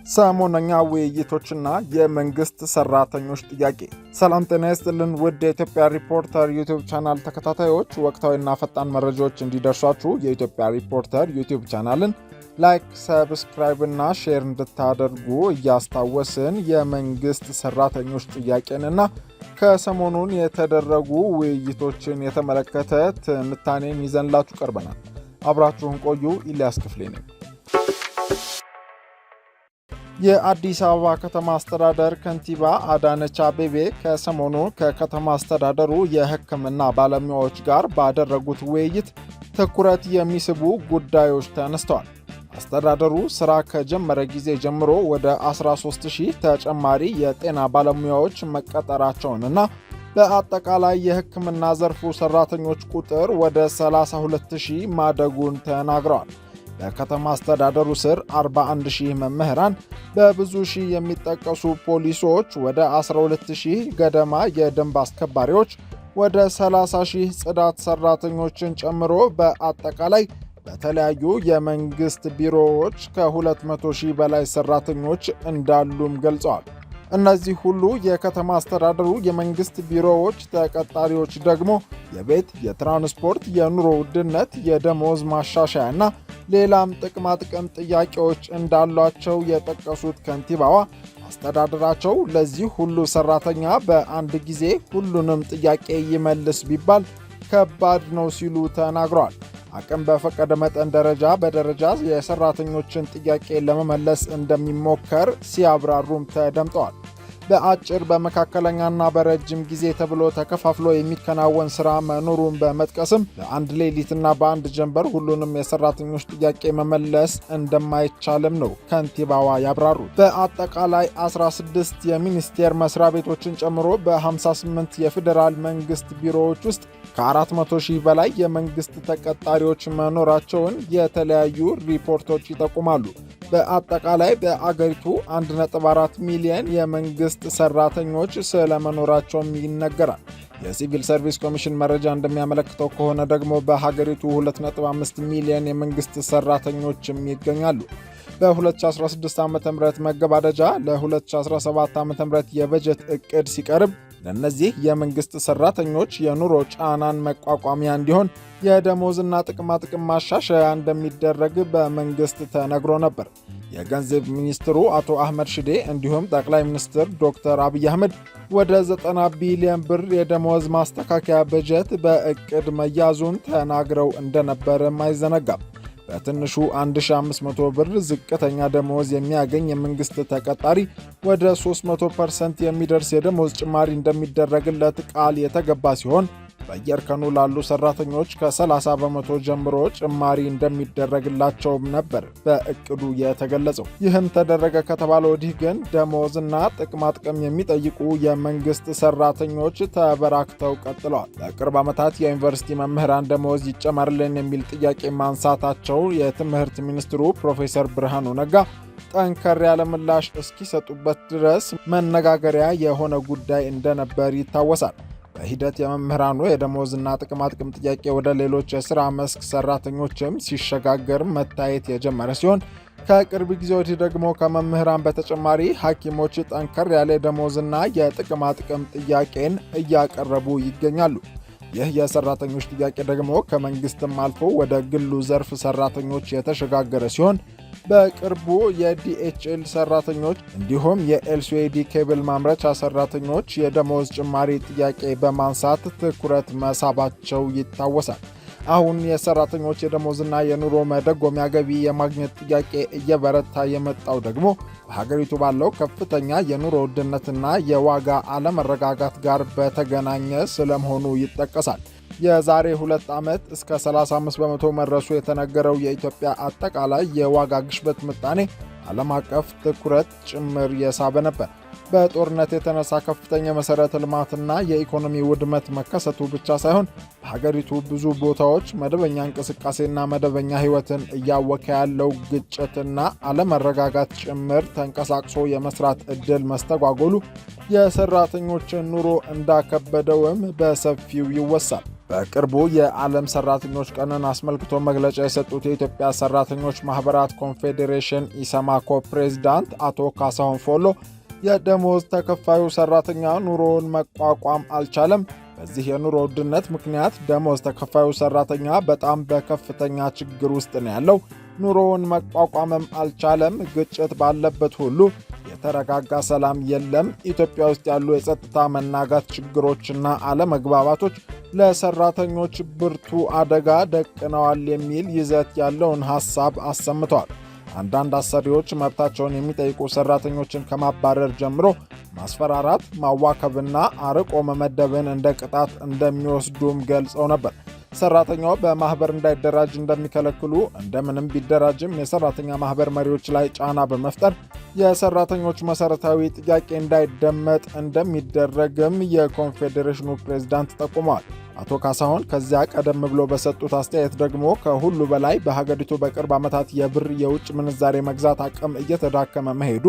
ሰሞነኛ ውይይቶችና የመንግስት ሰራተኞች ጥያቄ። ሰላም ጤና ይስጥልን ውድ የኢትዮጵያ ሪፖርተር ዩቲዩብ ቻናል ተከታታዮች፣ ወቅታዊና ፈጣን መረጃዎች እንዲደርሷችሁ የኢትዮጵያ ሪፖርተር ዩቲዩብ ቻናልን ላይክ፣ ሰብስክራይብ እና ሼር እንድታደርጉ እያስታወስን የመንግስት ሰራተኞች ጥያቄንና ከሰሞኑን የተደረጉ ውይይቶችን የተመለከተ ትንታኔን ይዘንላችሁ ቀርበናል። አብራችሁን ቆዩ። ኢልያስ ክፍሌ ነኝ። የአዲስ አበባ ከተማ አስተዳደር ከንቲባ አዳነች አቤቤ ከሰሞኑ ከከተማ አስተዳደሩ የሕክምና ባለሙያዎች ጋር ባደረጉት ውይይት ትኩረት የሚስቡ ጉዳዮች ተነስተዋል። አስተዳደሩ ሥራ ከጀመረ ጊዜ ጀምሮ ወደ 13000 ተጨማሪ የጤና ባለሙያዎች መቀጠራቸውንና በአጠቃላይ የሕክምና ዘርፉ ሰራተኞች ቁጥር ወደ 32000 ማደጉን ተናግረዋል። በከተማ አስተዳደሩ ስር 41000 መምህራን፣ በብዙ ሺህ የሚጠቀሱ ፖሊሶች፣ ወደ 12000 ገደማ የደንብ አስከባሪዎች፣ ወደ 30000 ጽዳት ሰራተኞችን ጨምሮ በአጠቃላይ በተለያዩ የመንግስት ቢሮዎች ከ200,000 በላይ ሰራተኞች እንዳሉም ገልጸዋል። እነዚህ ሁሉ የከተማ አስተዳደሩ የመንግስት ቢሮዎች ተቀጣሪዎች ደግሞ የቤት፣ የትራንስፖርት፣ የኑሮ ውድነት፣ የደሞዝ ማሻሻያና ሌላም ጥቅማጥቅም ጥያቄዎች እንዳሏቸው የጠቀሱት ከንቲባዋ አስተዳደራቸው ለዚህ ሁሉ ሰራተኛ በአንድ ጊዜ ሁሉንም ጥያቄ ይመልስ ቢባል ከባድ ነው ሲሉ ተናግረዋል። አቅም በፈቀደ መጠን ደረጃ በደረጃ የሰራተኞችን ጥያቄ ለመመለስ እንደሚሞከር ሲያብራሩም ተደምጠዋል። በአጭር በመካከለኛና በረጅም ጊዜ ተብሎ ተከፋፍሎ የሚከናወን ሥራ መኖሩን በመጥቀስም በአንድ ሌሊትና በአንድ ጀንበር ሁሉንም የሰራተኞች ጥያቄ መመለስ እንደማይቻልም ነው ከንቲባዋ ያብራሩት። በአጠቃላይ 16 የሚኒስቴር መስሪያ ቤቶችን ጨምሮ በ58 የፌዴራል መንግስት ቢሮዎች ውስጥ ከ400,000 በላይ የመንግስት ተቀጣሪዎች መኖራቸውን የተለያዩ ሪፖርቶች ይጠቁማሉ። በአጠቃላይ በአገሪቱ 1.4 ሚሊዮን የመንግስት ሰራተኞች ስለመኖራቸውም ይነገራል። የሲቪል ሰርቪስ ኮሚሽን መረጃ እንደሚያመለክተው ከሆነ ደግሞ በሀገሪቱ 2.5 ሚሊዮን የመንግስት ሰራተኞችም ይገኛሉ። በ2016 ዓ.ም መገባደጃ ለ2017 ዓ.ም የበጀት ዕቅድ ሲቀርብ ለእነዚህ የመንግስት ሰራተኞች የኑሮ ጫናን መቋቋሚያ እንዲሆን የደሞዝና ጥቅማጥቅም ማሻሻያ እንደሚደረግ በመንግስት ተነግሮ ነበር። የገንዘብ ሚኒስትሩ አቶ አህመድ ሽዴ እንዲሁም ጠቅላይ ሚኒስትር ዶክተር አብይ አህመድ ወደ 90 ቢሊዮን ብር የደሞዝ ማስተካከያ በጀት በዕቅድ መያዙን ተናግረው እንደነበርም አይዘነጋም። በትንሹ 1500 ብር ዝቅተኛ ደሞዝ የሚያገኝ የመንግስት ተቀጣሪ ወደ 300% የሚደርስ የደሞዝ ጭማሪ እንደሚደረግለት ቃል የተገባ ሲሆን በየእርከኑ ላሉ ሰራተኞች ከ30 በመቶ ጀምሮ ጭማሪ እንደሚደረግላቸውም ነበር በእቅዱ የተገለጸው። ይህም ተደረገ ከተባለ ወዲህ ግን ደሞዝና ጥቅማጥቅም የሚጠይቁ የመንግስት ሰራተኞች ተበራክተው ቀጥለዋል። በቅርብ ዓመታት የዩኒቨርሲቲ መምህራን ደሞዝ ይጨመርልን የሚል ጥያቄ ማንሳታቸው የትምህርት ሚኒስትሩ ፕሮፌሰር ብርሃኑ ነጋ ጠንከር ያለ ምላሽ እስኪሰጡበት ድረስ መነጋገሪያ የሆነ ጉዳይ እንደነበር ይታወሳል። በሂደት የመምህራኑ የደሞዝና ጥቅማጥቅም ጥያቄ ወደ ሌሎች የሥራ መስክ ሰራተኞችም ሲሸጋገር መታየት የጀመረ ሲሆን ከቅርብ ጊዜ ወዲህ ደግሞ ከመምህራን በተጨማሪ ሐኪሞች ጠንከር ያለ የደሞዝና የጥቅማጥቅም ጥያቄን እያቀረቡ ይገኛሉ። ይህ የሰራተኞች ጥያቄ ደግሞ ከመንግስትም አልፎ ወደ ግሉ ዘርፍ ሰራተኞች የተሸጋገረ ሲሆን በቅርቡ የዲኤችኤል ሰራተኞች እንዲሁም የኤልሲዲ ኬብል ማምረቻ ሰራተኞች የደሞዝ ጭማሪ ጥያቄ በማንሳት ትኩረት መሳባቸው ይታወሳል። አሁን የሰራተኞች የደሞዝና የኑሮ መደጎሚያ ገቢ የማግኘት ጥያቄ እየበረታ የመጣው ደግሞ በሀገሪቱ ባለው ከፍተኛ የኑሮ ውድነትና የዋጋ አለመረጋጋት ጋር በተገናኘ ስለመሆኑ ይጠቀሳል። የዛሬ 2 ዓመት እስከ 35 በመቶ መድረሱ የተነገረው የኢትዮጵያ አጠቃላይ የዋጋ ግሽበት ምጣኔ ዓለም አቀፍ ትኩረት ጭምር የሳበ ነበር። በጦርነት የተነሳ ከፍተኛ መሠረተ ልማትና የኢኮኖሚ ውድመት መከሰቱ ብቻ ሳይሆን በሀገሪቱ ብዙ ቦታዎች መደበኛ እንቅስቃሴና መደበኛ ሕይወትን እያወከ ያለው ግጭትና አለመረጋጋት ጭምር ተንቀሳቅሶ የመስራት ዕድል መስተጓጎሉ የሰራተኞችን ኑሮ እንዳከበደውም በሰፊው ይወሳል። በቅርቡ የዓለም ሰራተኞች ቀንን አስመልክቶ መግለጫ የሰጡት የኢትዮጵያ ሰራተኞች ማህበራት ኮንፌዴሬሽን ኢሰማኮ ፕሬዝዳንት አቶ ካሳሁን ፎሎ የደሞዝ ተከፋዩ ሰራተኛ ኑሮውን መቋቋም አልቻለም፣ በዚህ የኑሮ ውድነት ምክንያት ደሞዝ ተከፋዩ ሰራተኛ በጣም በከፍተኛ ችግር ውስጥ ነው ያለው፣ ኑሮውን መቋቋምም አልቻለም፣ ግጭት ባለበት ሁሉ የተረጋጋ ሰላም የለም፣ ኢትዮጵያ ውስጥ ያሉ የጸጥታ መናጋት ችግሮችና አለመግባባቶች ለሰራተኞች ብርቱ አደጋ ደቅነዋል የሚል ይዘት ያለውን ሐሳብ አሰምተዋል። አንዳንድ አሰሪዎች መብታቸውን የሚጠይቁ ሰራተኞችን ከማባረር ጀምሮ ማስፈራራት፣ ማዋከብና አርቆ መመደብን እንደ ቅጣት እንደሚወስዱም ገልጸው ነበር። ሰራተኛው በማህበር እንዳይደራጅ እንደሚከለክሉ፣ እንደምንም ቢደራጅም የሰራተኛ ማህበር መሪዎች ላይ ጫና በመፍጠር የሰራተኞች መሰረታዊ ጥያቄ እንዳይደመጥ እንደሚደረግም የኮንፌዴሬሽኑ ፕሬዝዳንት ጠቁመዋል። አቶ ካሳሁን ከዚያ ቀደም ብሎ በሰጡት አስተያየት ደግሞ ከሁሉ በላይ በሀገሪቱ በቅርብ ዓመታት የብር የውጭ ምንዛሬ መግዛት አቅም እየተዳከመ መሄዱ፣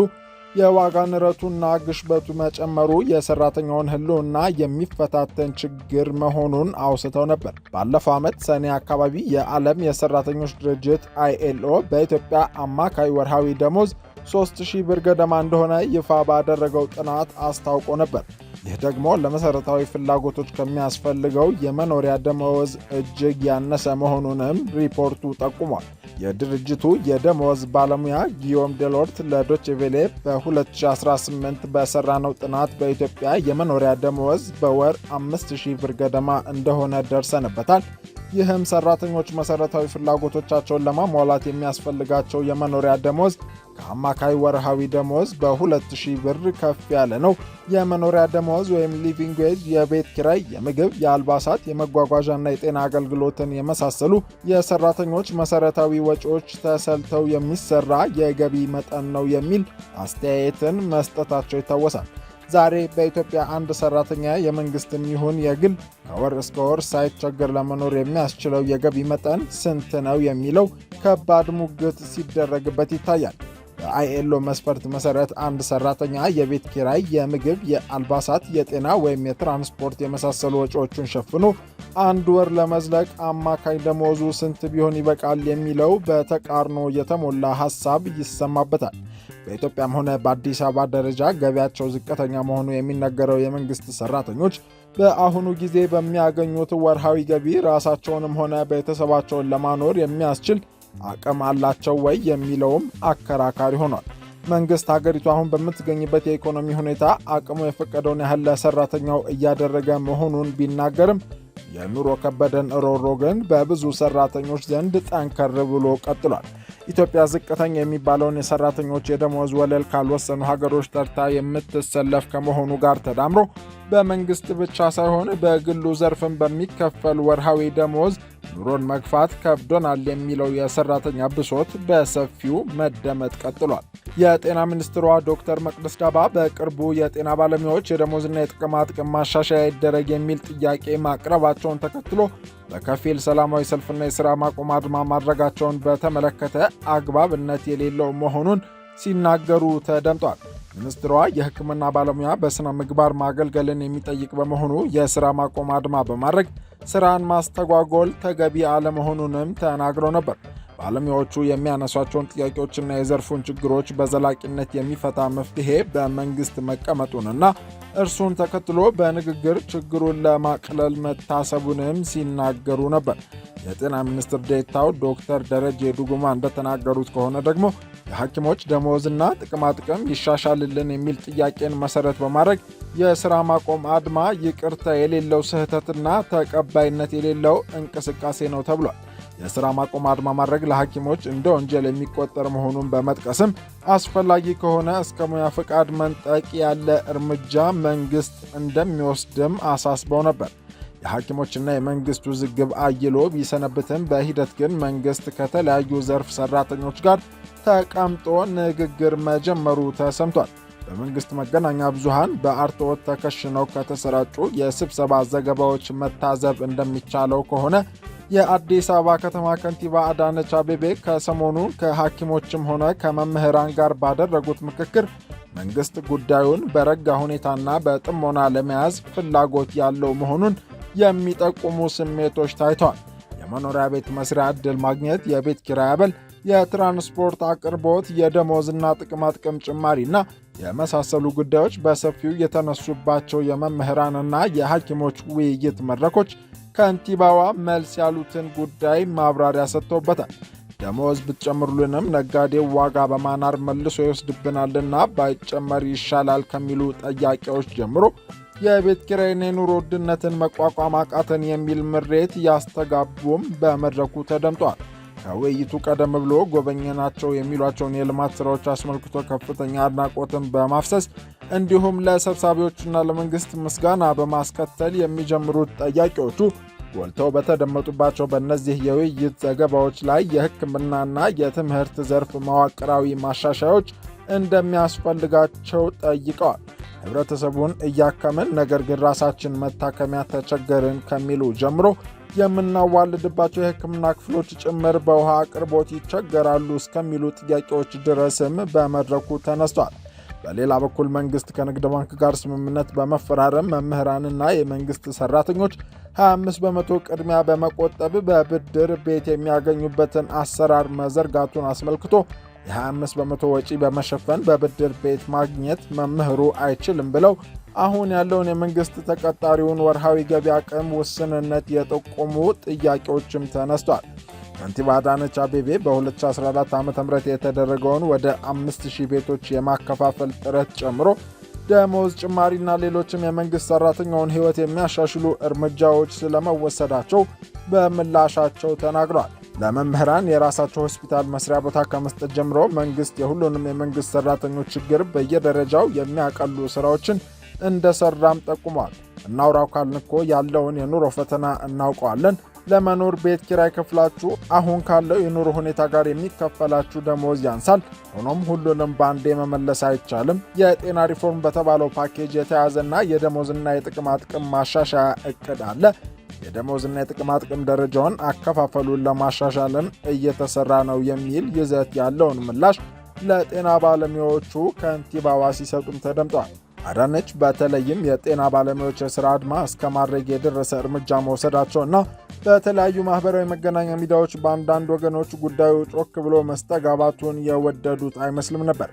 የዋጋ ንረቱና ግሽበቱ መጨመሩ የሰራተኛውን ሕልውና የሚፈታተን ችግር መሆኑን አውስተው ነበር። ባለፈው ዓመት ሰኔ አካባቢ የዓለም የሰራተኞች ድርጅት ILO በኢትዮጵያ አማካይ ወርሃዊ ደሞዝ 3000 ብር ገደማ እንደሆነ ይፋ ባደረገው ጥናት አስታውቆ ነበር። ይህ ደግሞ ለመሰረታዊ ፍላጎቶች ከሚያስፈልገው የመኖሪያ ደመወዝ እጅግ ያነሰ መሆኑንም ሪፖርቱ ጠቁሟል። የድርጅቱ የደመወዝ ባለሙያ ጊዮም ዴሎርት ለዶቼ ቬሌ በ2018 በሰራነው ጥናት በኢትዮጵያ የመኖሪያ ደመወዝ በወር 5000 ብር ገደማ እንደሆነ ደርሰንበታል። ይህም ሰራተኞች መሰረታዊ ፍላጎቶቻቸውን ለማሟላት የሚያስፈልጋቸው የመኖሪያ ደመወዝ ከአማካይ ወርሃዊ ደመወዝ በ2000 ብር ከፍ ያለ ነው። የመኖሪያ ደመወዝ ወይም ሊቪንግ ዌጅ የቤት ኪራይ፣ የምግብ፣ የአልባሳት፣ የመጓጓዣና የጤና አገልግሎትን የመሳሰሉ የሰራተኞች መሰረታዊ ወጪዎች ተሰልተው የሚሰራ የገቢ መጠን ነው የሚል አስተያየትን መስጠታቸው ይታወሳል። ዛሬ በኢትዮጵያ አንድ ሰራተኛ የመንግስትም ይሁን የግል ከወር እስከ ወር ሳይቸገር ለመኖር የሚያስችለው የገቢ መጠን ስንት ነው የሚለው ከባድ ሙግት ሲደረግበት ይታያል። በILO መስፈርት መሰረት አንድ ሰራተኛ የቤት ኪራይ፣ የምግብ፣ የአልባሳት፣ የጤና ወይም የትራንስፖርት የመሳሰሉ ወጪዎቹን ሸፍኖ አንድ ወር ለመዝለቅ አማካኝ ደመወዙ ስንት ቢሆን ይበቃል የሚለው በተቃርኖ የተሞላ ሐሳብ ይሰማበታል። በኢትዮጵያም ሆነ በአዲስ አበባ ደረጃ ገቢያቸው ዝቅተኛ መሆኑ የሚነገረው የመንግስት ሰራተኞች በአሁኑ ጊዜ በሚያገኙት ወርሃዊ ገቢ ራሳቸውንም ሆነ ቤተሰባቸውን ለማኖር የሚያስችል አቅም አላቸው ወይ የሚለውም አከራካሪ ሆኗል። መንግስት ሀገሪቱ አሁን በምትገኝበት የኢኮኖሚ ሁኔታ አቅሙ የፈቀደውን ያህል ለሰራተኛው እያደረገ መሆኑን ቢናገርም የኑሮ ከበደን ሮሮ ግን በብዙ ሰራተኞች ዘንድ ጠንከር ብሎ ቀጥሏል። ኢትዮጵያ ዝቅተኛ የሚባለውን የሰራተኞች የደመወዝ ወለል ካልወሰኑ ሀገሮች ተርታ የምትሰለፍ ከመሆኑ ጋር ተዳምሮ በመንግስት ብቻ ሳይሆን በግሉ ዘርፍም በሚከፈል ወርሃዊ ደመወዝ ኑሮን መግፋት ከብዶናል የሚለው የሰራተኛ ብሶት በሰፊው መደመጥ ቀጥሏል። የጤና ሚኒስትሯ ዶክተር መቅደስ ዳባ በቅርቡ የጤና ባለሙያዎች የደመወዝና የጥቅማ ጥቅም ማሻሻያ ይደረግ የሚል ጥያቄ ማቅረባቸውን ተከትሎ በከፊል ሰላማዊ ሰልፍና የሥራ ማቆም አድማ ማድረጋቸውን በተመለከተ አግባብነት የሌለው መሆኑን ሲናገሩ ተደምጧል። ሚኒስትሯ የሕክምና ባለሙያ በሥነ ምግባር ማገልገልን የሚጠይቅ በመሆኑ የሥራ ማቆም አድማ በማድረግ ሥራን ማስተጓጎል ተገቢ አለመሆኑንም ተናግረው ነበር። ባለሙያዎቹ የሚያነሷቸውን ጥያቄዎችና የዘርፉን ችግሮች በዘላቂነት የሚፈታ መፍትሄ በመንግስት መቀመጡንና እርሱን ተከትሎ በንግግር ችግሩን ለማቅለል መታሰቡንም ሲናገሩ ነበር። የጤና ሚኒስትር ዴኤታው ዶክተር ደረጀ ዱጉማ እንደተናገሩት ከሆነ ደግሞ የሐኪሞች ደመወዝና ጥቅማጥቅም ይሻሻልልን የሚል ጥያቄን መሰረት በማድረግ የሥራ ማቆም አድማ ይቅርታ የሌለው ስህተትና ተቀባይነት የሌለው እንቅስቃሴ ነው ተብሏል። የሥራ ማቆም አድማ ማድረግ ለሐኪሞች እንደ ወንጀል የሚቆጠር መሆኑን በመጥቀስም አስፈላጊ ከሆነ እስከ ሙያ ፈቃድ መንጠቅ ያለ እርምጃ መንግሥት እንደሚወስድም አሳስበው ነበር። የሐኪሞችና የመንግሥት ውዝግብ አይሎ ቢሰነብትም በሂደት ግን መንግሥት ከተለያዩ ዘርፍ ሠራተኞች ጋር ተቀምጦ ንግግር መጀመሩ ተሰምቷል። በመንግሥት መገናኛ ብዙሃን በአርትዖት ተከሽነው ከተሰራጩ የስብሰባ ዘገባዎች መታዘብ እንደሚቻለው ከሆነ የአዲስ አበባ ከተማ ከንቲባ አዳነች አቤቤ ከሰሞኑ ከሐኪሞችም ሆነ ከመምህራን ጋር ባደረጉት ምክክር መንግሥት ጉዳዩን በረጋ ሁኔታና በጥሞና ለመያዝ ፍላጎት ያለው መሆኑን የሚጠቁሙ ስሜቶች ታይተዋል። የመኖሪያ ቤት መስሪያ ዕድል ማግኘት፣ የቤት ኪራይ አበል፣ የትራንስፖርት አቅርቦት፣ የደሞዝና ጥቅማጥቅም ጭማሪና የመሳሰሉ ጉዳዮች በሰፊው የተነሱባቸው የመምህራንና የሐኪሞች ውይይት መድረኮች ከንቲባዋ መልስ ያሉትን ጉዳይ ማብራሪያ ሰጥተውበታል። ደሞዝ ብትጨምሩልንም ነጋዴው ዋጋ በማናር መልሶ ይወስድብናልና ባይጨመር ይሻላል ከሚሉ ጥያቄዎች ጀምሮ የቤት ኪራይና የኑሮ ውድነትን መቋቋም አቃተን የሚል ምሬት ያስተጋቡም በመድረኩ ተደምጧል። ከውይይቱ ቀደም ብሎ ጎበኘናቸው የሚሏቸውን የልማት ሥራዎች አስመልክቶ ከፍተኛ አድናቆትን በማፍሰስ እንዲሁም ለሰብሳቢዎቹና ለመንግሥት ምስጋና በማስከተል የሚጀምሩት ጥያቄዎቹ ጎልተው በተደመጡባቸው በእነዚህ የውይይት ዘገባዎች ላይ የሕክምናና የትምህርት ዘርፍ መዋቅራዊ ማሻሻዮች እንደሚያስፈልጋቸው ጠይቀዋል። ህብረተሰቡን እያከምን ነገር ግን ራሳችን መታከሚያ ተቸገርን ከሚሉ ጀምሮ የምናዋልድባቸው የሕክምና ክፍሎች ጭምር በውሃ አቅርቦት ይቸገራሉ እስከሚሉ ጥያቄዎች ድረስም በመድረኩ ተነስቷል። በሌላ በኩል መንግሥት ከንግድ ባንክ ጋር ስምምነት በመፈራረም መምህራንና የመንግሥት ሠራተኞች 25 በመቶ ቅድሚያ በመቆጠብ በብድር ቤት የሚያገኙበትን አሰራር መዘርጋቱን አስመልክቶ የ25 በመቶ ወጪ በመሸፈን በብድር ቤት ማግኘት መምህሩ አይችልም ብለው አሁን ያለውን የመንግሥት ተቀጣሪውን ወርሃዊ ገቢ አቅም ውስንነት የጠቆሙ ጥያቄዎችም ተነስቷል። ከንቲባ አዳነች አቤቤ በ2014 ዓ.ም የተደረገውን ወደ 5000 ቤቶች የማከፋፈል ጥረት ጨምሮ ደሞዝ ጭማሪና ሌሎችም የመንግሥት ሠራተኛውን ሕይወት የሚያሻሽሉ እርምጃዎች ስለመወሰዳቸው በምላሻቸው ተናግረዋል። ለመምህራን የራሳቸው ሆስፒታል መስሪያ ቦታ ከመስጠት ጀምሮ መንግሥት የሁሉንም የመንግሥት ሠራተኞች ችግር በየደረጃው የሚያቀሉ ሥራዎችን እንደሰራም ጠቁመዋል። እናውራው ካልን እኮ ያለውን የኑሮ ፈተና እናውቀዋለን። ለመኖር ቤት ኪራይ ከፍላችሁ አሁን ካለው የኑሮ ሁኔታ ጋር የሚከፈላችሁ ደሞዝ ያንሳል። ሆኖም ሁሉንም በአንዴ መመለስ አይቻልም። የጤና ሪፎርም በተባለው ፓኬጅ የተያዘና የደሞዝና የጥቅማጥቅም ማሻሻያ እቅድ አለ። የደሞዝና የጥቅማጥቅም ደረጃውን አከፋፈሉን ለማሻሻልም እየተሰራ ነው የሚል ይዘት ያለውን ምላሽ ለጤና ባለሙያዎቹ ከንቲባዋ ሲሰጡም ተደምጧል። አዳነች በተለይም የጤና ባለሙያዎች የሥራ አድማ እስከ ማድረግ የደረሰ እርምጃ መውሰዳቸውና በተለያዩ ማኅበራዊ መገናኛ ሚዲያዎች በአንዳንድ ወገኖች ጉዳዩ ጮክ ብሎ መስተጋባቱን የወደዱት አይመስልም ነበር።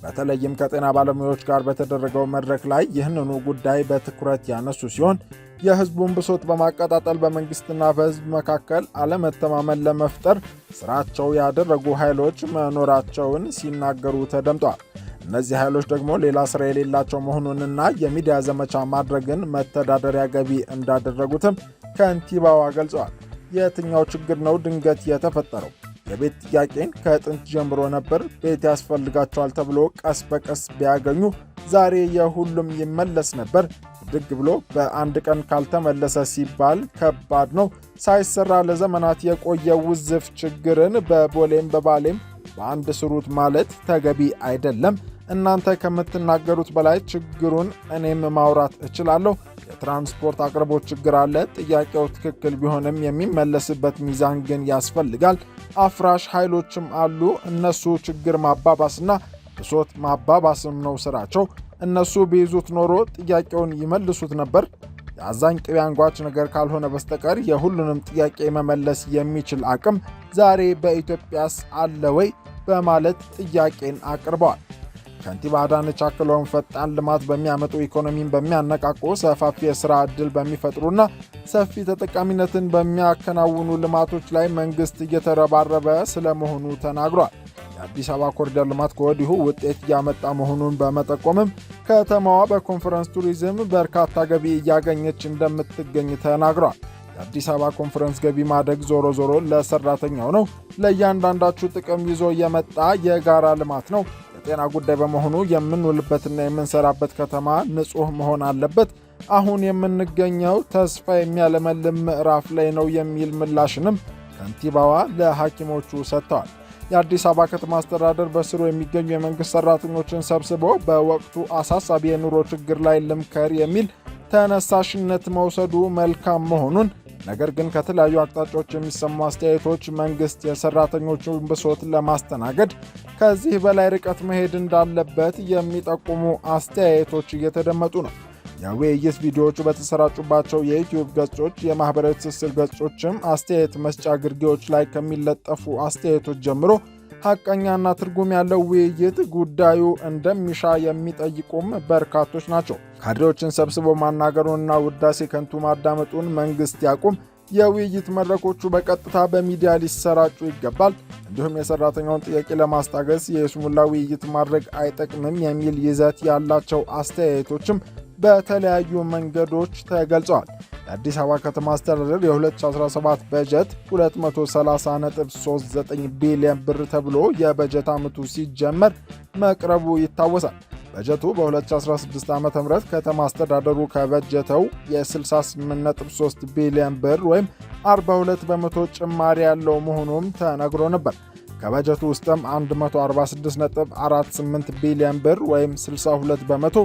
በተለይም ከጤና ባለሙያዎች ጋር በተደረገው መድረክ ላይ ይህንኑ ጉዳይ በትኩረት ያነሱ ሲሆን የሕዝቡን ብሶት በማቀጣጠል በመንግሥትና በሕዝብ መካከል አለመተማመን ለመፍጠር ሥራቸው ያደረጉ ኃይሎች መኖራቸውን ሲናገሩ ተደምጠዋል። እነዚህ ኃይሎች ደግሞ ሌላ ሥራ የሌላቸው መሆኑንና የሚዲያ ዘመቻ ማድረግን መተዳደሪያ ገቢ እንዳደረጉትም ከንቲባዋ ገልጸዋል። የትኛው ችግር ነው ድንገት የተፈጠረው? የቤት ጥያቄን ከጥንት ጀምሮ ነበር። ቤት ያስፈልጋቸዋል ተብሎ ቀስ በቀስ ቢያገኙ ዛሬ የሁሉም ይመለስ ነበር። ድግ ብሎ በአንድ ቀን ካልተመለሰ ሲባል ከባድ ነው። ሳይሰራ ለዘመናት የቆየ ውዝፍ ችግርን በቦሌም በባሌም በአንድ ስሩት ማለት ተገቢ አይደለም። እናንተ ከምትናገሩት በላይ ችግሩን እኔም ማውራት እችላለሁ። የትራንስፖርት አቅርቦት ችግር አለ። ጥያቄው ትክክል ቢሆንም የሚመለስበት ሚዛን ግን ያስፈልጋል። አፍራሽ ኃይሎችም አሉ። እነሱ ችግር ማባባስና ብሶት ማባባስም ነው ስራቸው። እነሱ ቢይዙት ኖሮ ጥያቄውን ይመልሱት ነበር። የአዛኝ ቅቤ አንጓች ነገር ካልሆነ በስተቀር የሁሉንም ጥያቄ መመለስ የሚችል አቅም ዛሬ በኢትዮጵያስ አለ ወይ? በማለት ጥያቄን አቅርበዋል። ከንቲባ አዳነች አክለውን ፈጣን ልማት በሚያመጡ ኢኮኖሚን በሚያነቃቁ ሰፋፊ የሥራ ዕድል በሚፈጥሩና ሰፊ ተጠቃሚነትን በሚያከናውኑ ልማቶች ላይ መንግሥት እየተረባረበ ስለመሆኑ ተናግሯል። የአዲስ አበባ ኮሪደር ልማት ከወዲሁ ውጤት እያመጣ መሆኑን በመጠቆምም ከተማዋ በኮንፈረንስ ቱሪዝም በርካታ ገቢ እያገኘች እንደምትገኝ ተናግሯል። የአዲስ አበባ ኮንፈረንስ ገቢ ማደግ ዞሮ ዞሮ ለሰራተኛው ነው። ለእያንዳንዳችሁ ጥቅም ይዞ የመጣ የጋራ ልማት ነው። የጤና ጉዳይ በመሆኑ የምንውልበትና የምንሰራበት ከተማ ንጹሕ መሆን አለበት። አሁን የምንገኘው ተስፋ የሚያለመልም ምዕራፍ ላይ ነው የሚል ምላሽንም ከንቲባዋ ለሐኪሞቹ ሰጥተዋል። የአዲስ አበባ ከተማ አስተዳደር በስሩ የሚገኙ የመንግሥት ሠራተኞችን ሰብስቦ በወቅቱ አሳሳቢ የኑሮ ችግር ላይ ልምከር የሚል ተነሳሽነት መውሰዱ መልካም መሆኑን፣ ነገር ግን ከተለያዩ አቅጣጫዎች የሚሰሙ አስተያየቶች መንግሥት የሠራተኞቹን ብሶት ለማስተናገድ ከዚህ በላይ ርቀት መሄድ እንዳለበት የሚጠቁሙ አስተያየቶች እየተደመጡ ነው። የውይይት ቪዲዮዎቹ በተሰራጩባቸው የዩቲዩብ ገጾች፣ የማኅበራዊ ትስስር ገጾችም አስተያየት መስጫ ግርጌዎች ላይ ከሚለጠፉ አስተያየቶች ጀምሮ ሐቀኛና ትርጉም ያለው ውይይት ጉዳዩ እንደሚሻ የሚጠይቁም በርካቶች ናቸው። ካድሬዎችን ሰብስቦ ማናገሩንና ውዳሴ ከንቱ ማዳመጡን መንግሥት ያቁም፣ የውይይት መድረኮቹ በቀጥታ በሚዲያ ሊሰራጩ ይገባል፣ እንዲሁም የሰራተኛውን ጥያቄ ለማስታገስ የይስሙላ ውይይት ማድረግ አይጠቅምም የሚል ይዘት ያላቸው አስተያየቶችም በተለያዩ መንገዶች ተገልጸዋል። የአዲስ አበባ ከተማ አስተዳደር የ2017 በጀት 230.39 ቢሊዮን ብር ተብሎ የበጀት ዓመቱ ሲጀመር መቅረቡ ይታወሳል። በጀቱ በ2016 ዓ.ም ከተማ አስተዳደሩ ከበጀተው የ68.3 ቢሊዮን ብር ወይም 42 በመቶ ጭማሪ ያለው መሆኑም ተነግሮ ነበር። ከበጀቱ ውስጥም 146.48 ቢሊዮን ብር ወይም 62 በመቶ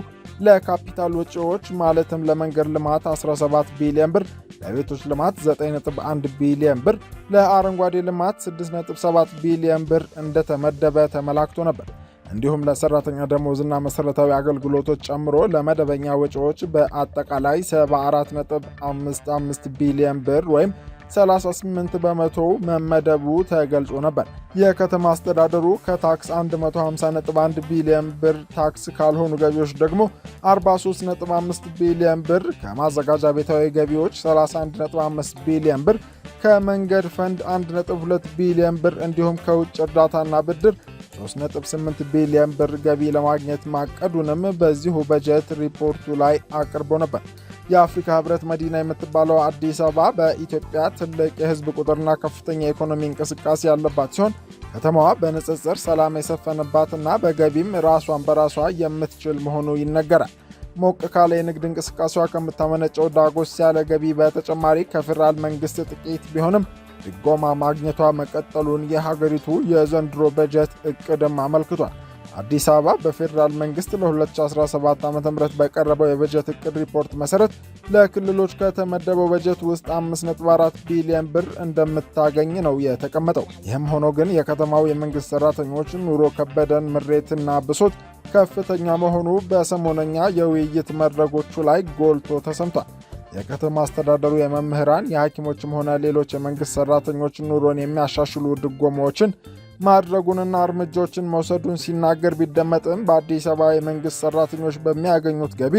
ለካፒታል ወጪዎች ማለትም ለመንገድ ልማት 17 ቢሊዮን ብር፣ ለቤቶች ልማት 9.1 ቢሊዮን ብር፣ ለአረንጓዴ ልማት 6.7 ቢሊዮን ብር እንደተመደበ ተመላክቶ ነበር። እንዲሁም ለሰራተኛ ደሞዝና መሠረታዊ አገልግሎቶች ጨምሮ ለመደበኛ ወጪዎች በአጠቃላይ 74.55 ቢሊዮን ብር ወይም 38 በመቶ መመደቡ ተገልጾ ነበር። የከተማ አስተዳደሩ ከታክስ 150.1 ቢሊዮን ብር፣ ታክስ ካልሆኑ ገቢዎች ደግሞ 43.5 ቢሊዮን ብር፣ ከማዘጋጃ ቤታዊ ገቢዎች 31.5 ቢሊዮን ብር፣ ከመንገድ ፈንድ 1.2 ቢሊዮን ብር እንዲሁም ከውጭ እርዳታና ብድር 3.8 ቢሊዮን ብር ገቢ ለማግኘት ማቀዱንም በዚሁ በጀት ሪፖርቱ ላይ አቅርቦ ነበር። የአፍሪካ ህብረት መዲና የምትባለው አዲስ አበባ በኢትዮጵያ ትልቅ የህዝብ ቁጥርና ከፍተኛ የኢኮኖሚ እንቅስቃሴ ያለባት ሲሆን ከተማዋ በንጽጽር ሰላም የሰፈነባትና በገቢም ራሷን በራሷ የምትችል መሆኑ ይነገራል። ሞቅ ካለ የንግድ እንቅስቃሴዋ ከምታመነጨው ዳጎስ ያለ ገቢ በተጨማሪ ከፌዴራል መንግስት ጥቂት ቢሆንም ድጎማ ማግኘቷ መቀጠሉን የሀገሪቱ የዘንድሮ በጀት እቅድም አመልክቷል። አዲስ አበባ በፌዴራል መንግስት ለ2017 ዓ.ም በቀረበው የበጀት እቅድ ሪፖርት መሰረት ለክልሎች ከተመደበው በጀት ውስጥ 5.4 ቢሊዮን ብር እንደምታገኝ ነው የተቀመጠው። ይህም ሆኖ ግን የከተማው የመንግስት ሰራተኞች ኑሮ ከበደን ምሬትና ብሶት ከፍተኛ መሆኑ በሰሞነኛ የውይይት መድረኮቹ ላይ ጎልቶ ተሰምቷል። የከተማ አስተዳደሩ የመምህራን የሐኪሞችም ሆነ ሌሎች የመንግስት ሰራተኞች ኑሮን የሚያሻሽሉ ድጎማዎችን ማድረጉንና እርምጃዎችን መውሰዱን ሲናገር ቢደመጥም በአዲስ አበባ የመንግስት ሰራተኞች በሚያገኙት ገቢ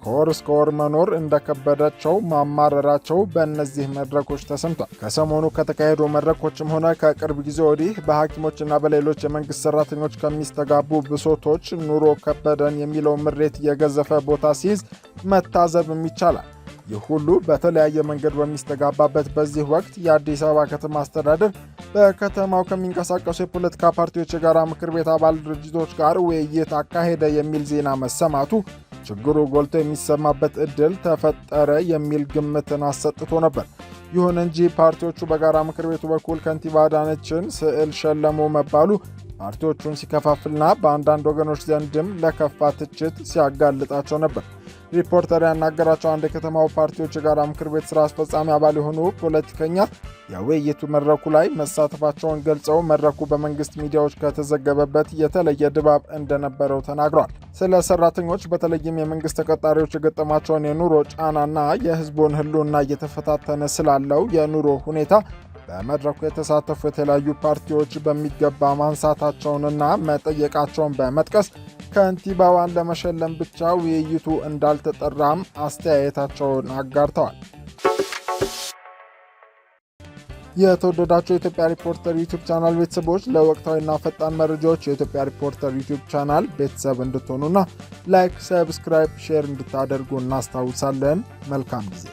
ከወር እስከ ወር መኖር እንደከበዳቸው ማማረራቸው በእነዚህ መድረኮች ተሰምቷል። ከሰሞኑ ከተካሄዱ መድረኮችም ሆነ ከቅርብ ጊዜ ወዲህ በሐኪሞችና በሌሎች የመንግስት ሰራተኞች ከሚስተጋቡ ብሶቶች ኑሮ ከበደን የሚለው ምሬት የገዘፈ ቦታ ሲይዝ መታዘብም ይቻላል። ይህ ሁሉ በተለያየ መንገድ በሚስተጋባበት በዚህ ወቅት የአዲስ አበባ ከተማ አስተዳደር በከተማው ከሚንቀሳቀሱ የፖለቲካ ፓርቲዎች የጋራ ምክር ቤት አባል ድርጅቶች ጋር ውይይት አካሄደ የሚል ዜና መሰማቱ ችግሩ ጎልቶ የሚሰማበት ዕድል ተፈጠረ የሚል ግምትን አሰጥቶ ነበር። ይሁን እንጂ ፓርቲዎቹ በጋራ ምክር ቤቱ በኩል ከንቲባ አዳነችን ስዕል ሸለሙ መባሉ ፓርቲዎቹን ሲከፋፍልና በአንዳንድ ወገኖች ዘንድም ለከፋ ትችት ሲያጋልጣቸው ነበር። ሪፖርተር ያናገራቸው አንድ የከተማው ፓርቲዎች የጋራ ምክር ቤት ሥራ አስፈጻሚ አባል የሆኑ ፖለቲከኛ የውይይቱ መድረኩ ላይ መሳተፋቸውን ገልጸው መድረኩ በመንግስት ሚዲያዎች ከተዘገበበት የተለየ ድባብ እንደነበረው ተናግረዋል። ስለ ሰራተኞች በተለይም የመንግስት ተቀጣሪዎች የገጠማቸውን የኑሮ ጫናና የሕዝቡን ሕልውና እየተፈታተነ ስላለው የኑሮ ሁኔታ በመድረኩ የተሳተፉ የተለያዩ ፓርቲዎች በሚገባ ማንሳታቸውንና መጠየቃቸውን በመጥቀስ ከንቲባዋን ለመሸለም ብቻ ውይይቱ እንዳልተጠራም አስተያየታቸውን አጋርተዋል። የተወደዳቸው የኢትዮጵያ ሪፖርተር ዩቲዩብ ቻናል ቤተሰቦች ለወቅታዊና ፈጣን መረጃዎች የኢትዮጵያ ሪፖርተር ዩቲዩብ ቻናል ቤተሰብ እንድትሆኑና ላይክ፣ ሰብስክራይብ፣ ሼር እንድታደርጉ እናስታውሳለን። መልካም ጊዜ